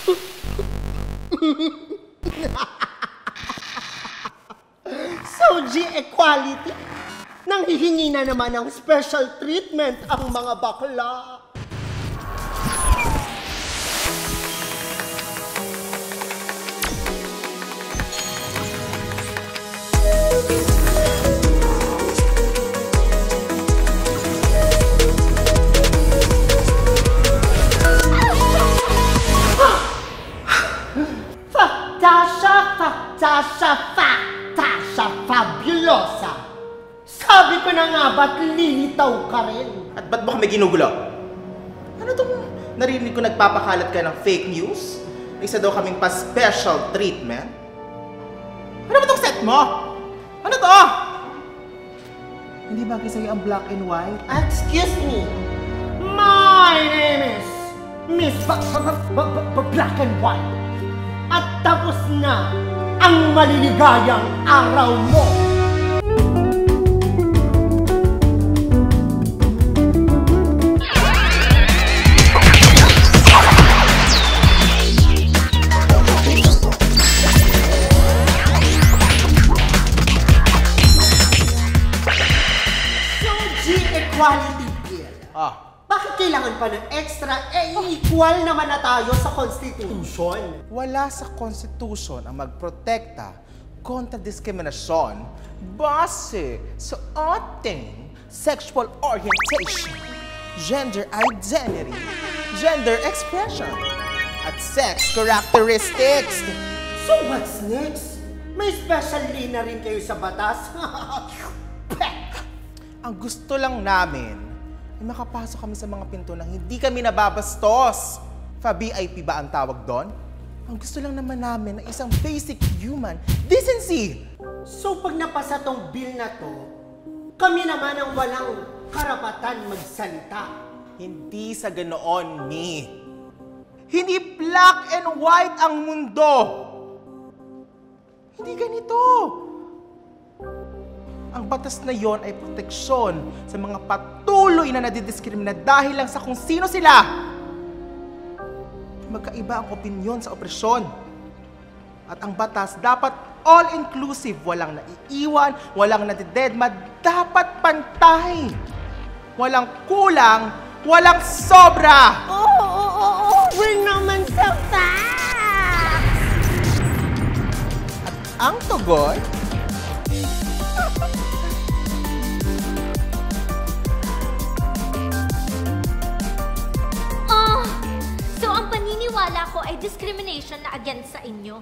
So, G equality, nanghihingi na naman ng special treatment ang mga bakla. Tasha fabulosa. Sabi ko na nga, ba't lilitaw ka rin? At ba't ba kami ginugulo? Ano itong narinig ko nagpapakalat ka ng fake news? Isa daw kaming pa-special treatment? Ano ba itong set mo? Ano to? Hindi bagay sa'yo ang black and white? Excuse me. My name is Miss Black and White. At tapos na ang maliligayang araw mo. So, G-equality bill. Bakit kailangan pa ng extra? Equal naman na tayo sa Constitution. Wala sa Constitution ang magprotekta kontra diskriminasyon base sa ating sexual orientation, gender identity, gender expression, at sex characteristics. So what's next? May special lane na rin kayo sa batas? Ang gusto lang namin ay makapasok kami sa mga pinto nang hindi kami nababastos. Pa-VIP ba ang tawag doon? Ang gusto lang naman namin ay isang basic human decency. So pag napasa tong bill na to, kami naman ang walang karapatan magsalita. Hindi sa ganoon, Mi. Hindi black and white ang mundo. Hindi ganito. Ang batas na yon ay proteksyon sa mga patuloy na nadidiskrimina dahil lang sa kung sino sila. Magkaiba ang opinyon sa opresyon. At ang batas dapat all-inclusive, walang naiiwan, walang nadidedma, dapat pantay. Walang kulang, walang sobra. We're naman sa facts! At ang tugon, So ang paniniwala ko ay discrimination na against sa inyo.